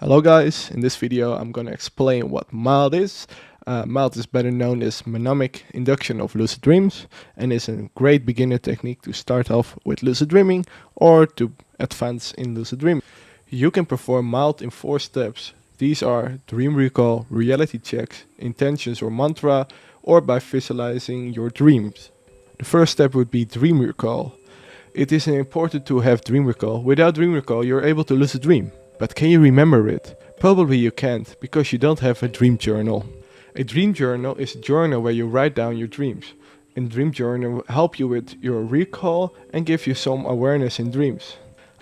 Hello guys, in this video I'm going to explain what Mild is. Mild is better known as Mnemonic Induction of Lucid Dreams and is a great beginner technique to start off with Lucid Dreaming or to advance in Lucid Dreaming. You can perform Mild in 4 steps. These are dream recall, reality checks, intentions or mantra, or by visualizing your dreams. The first step would be dream recall. It is important to have dream recall. Without dream recall you're able to lucid dream. But can you remember it? Probably you can't, because you don't have a dream journal. A dream journal is a journal where you write down your dreams. A dream journal will help you with your recall and give you some awareness in dreams.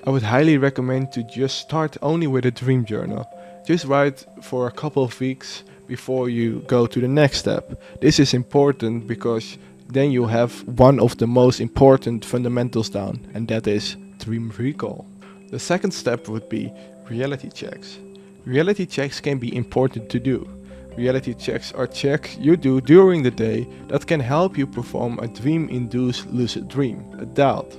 I would highly recommend to just start only with a dream journal. Just write for a couple of weeks before you go to the next step. This is important because then you have one of the most important fundamentals down, and that is dream recall. The second step would be reality checks. Reality checks can be important to do. Reality checks are checks you do during the day that can help you perform a dream-induced lucid dream, a doubt.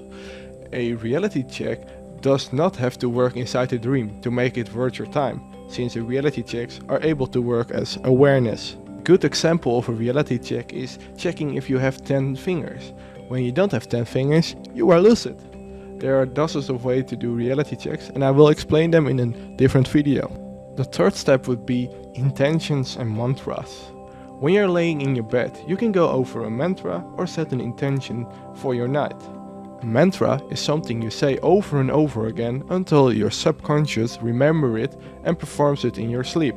A reality check does not have to work inside the dream to make it worth your time, since the reality checks are able to work as awareness. A good example of a reality check is checking if you have 10 fingers. When you don't have 10 fingers, you are lucid. There are dozens of ways to do reality checks and I will explain them in a different video. The third step would be intentions and mantras. When you're laying in your bed, you can go over a mantra or set an intention for your night. A mantra is something you say over and over again until your subconscious remembers it and performs it in your sleep.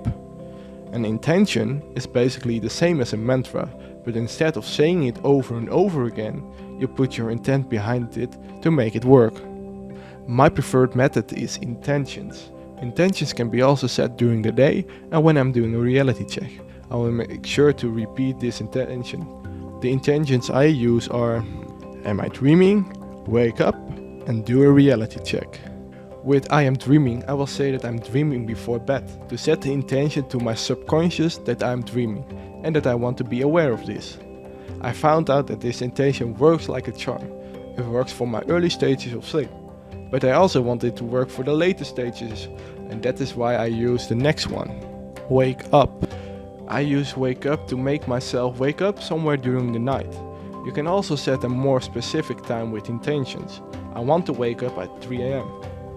An intention is basically the same as a mantra, but instead of saying it over and over again, you put your intent behind it to make it work. My preferred method is intentions. Intentions can be also set during the day, and when I'm doing a reality check, I will make sure to repeat this intention. The intentions I use are: am I dreaming? Wake up and do a reality check. With I am dreaming, I will say that I'm dreaming before bed, to set the intention to my subconscious that I'm dreaming and that I want to be aware of this. I found out that this intention works like a charm. It works for my early stages of sleep. But I also want it to work for the later stages, and that is why I use the next one. Wake up. I use wake up to make myself wake up somewhere during the night. You can also set a more specific time with intentions. I want to wake up at 3 AM,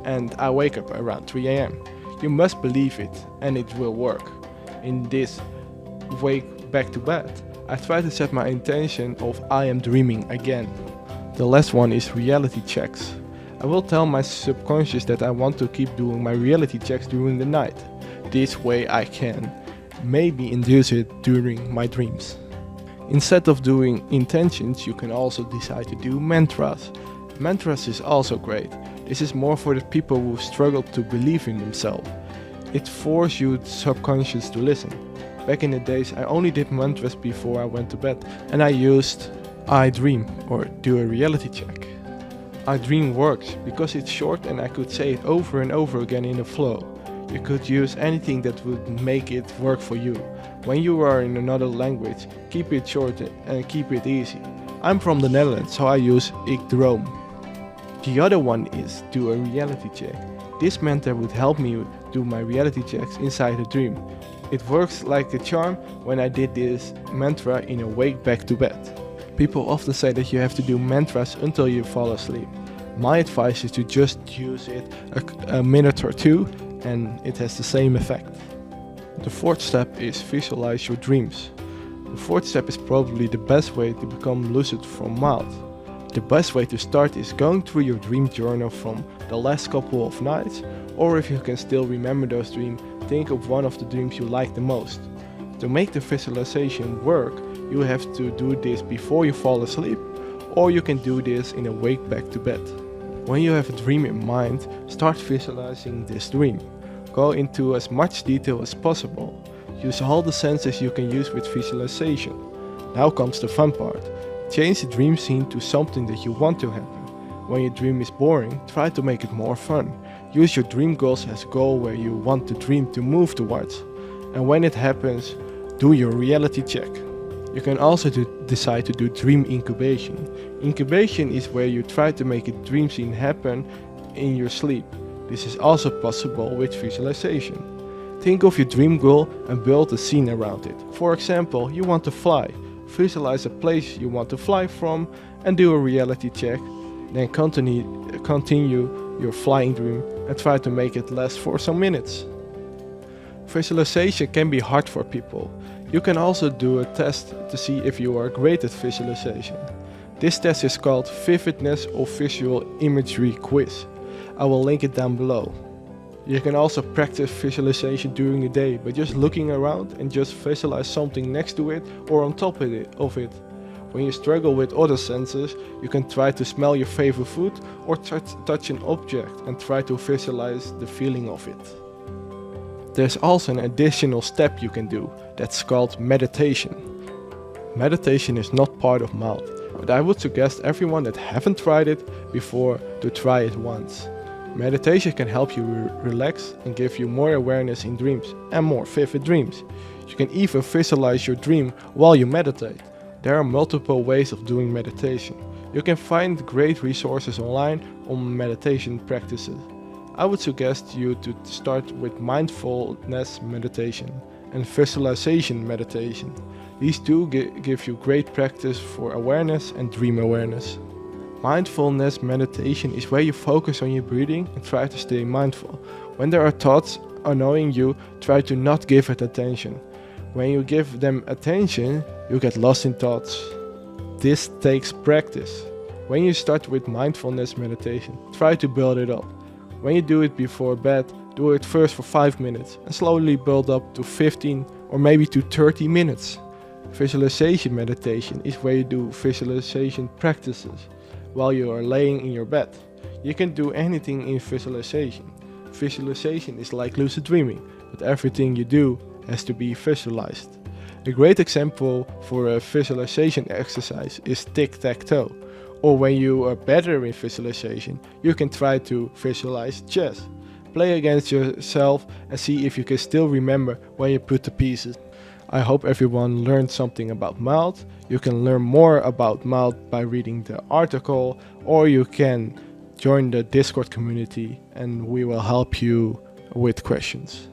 and I wake up around 3 AM. You must believe it, and it will work. In this wake back to bed, I try to set my intention of I am dreaming again. The last one is reality checks. I will tell my subconscious that I want to keep doing my reality checks during the night. This way I can maybe induce it during my dreams. Instead of doing intentions, you can also decide to do mantras. Mantras is also great. This is more for the people who struggle to believe in themselves. It forces your subconscious to listen. Back in the days I only did mantras before I went to bed, and I used I dream or do a reality check. I dream works because it's short and I could say it over and over again in a flow. You could use anything that would make it work for you. When you are in another language, keep it short and keep it easy. I'm from the Netherlands, so I use ik droom. The other one is do a reality check. This mantra would help me do my reality checks inside a dream. It works like a charm when I did this mantra in a wake back to bed. People often say that you have to do mantras until you fall asleep. My advice is to just use it a minute or two and it has the same effect. The fourth step is visualize your dreams. The fourth step is probably the best way to become lucid from mild. The best way to start is going through your dream journal from the last couple of nights, or if you can still remember those dreams, think of one of the dreams you like the most. To make the visualization work, you have to do this before you fall asleep, or you can do this in a wake back to bed. When you have a dream in mind, start visualizing this dream. Go into as much detail as possible. Use all the senses you can use with visualization. Now comes the fun part. Change the dream scene to something that you want to happen. When your dream is boring, try to make it more fun. Use your dream goals as a goal where you want the dream to move towards. And when it happens, do your reality check. You can also decide to do dream incubation. Incubation is where you try to make a dream scene happen in your sleep. This is also possible with visualization. Think of your dream goal and build a scene around it. For example, you want to fly. Visualize a place you want to fly from and do a reality check. Then continue your flying dream and try to make it last for some minutes. Visualization can be hard for people. You can also do a test to see if you are great at visualization. This test is called Vividness of Visual Imagery Quiz. I will link it down below. You can also practice visualization during the day by just looking around and just visualize something next to it or on top of it. When you struggle with other senses, you can try to smell your favorite food or touch an object and try to visualize the feeling of it. There's also an additional step you can do, that's called meditation. Meditation is not part of Mild, but I would suggest everyone that haven't tried it before to try it once. Meditation can help you relax and give you more awareness in dreams and more vivid dreams. You can even visualize your dream while you meditate. There are multiple ways of doing meditation. You can find great resources online on meditation practices. I would suggest you to start with mindfulness meditation and visualization meditation. These two give you great practice for awareness and dream awareness. Mindfulness meditation is where you focus on your breathing and try to stay mindful. When there are thoughts annoying you, try to not give it attention. When you give them attention, you get lost in thoughts. This takes practice. When you start with mindfulness meditation, try to build it up. When you do it before bed, do it first for 5 minutes and slowly build up to 15 or maybe to 30 minutes. Visualization meditation is where you do visualization practices while you are laying in your bed. You can do anything in visualization. Visualization is like lucid dreaming, but everything you do has to be visualized. A great example for a visualization exercise is tic-tac-toe. Or when you are better in visualization, you can try to visualize chess. Play against yourself and see if you can still remember when you put the pieces. I hope everyone learned something about Mild. You can learn more about Mild by reading the article, or you can join the Discord community and we will help you with questions.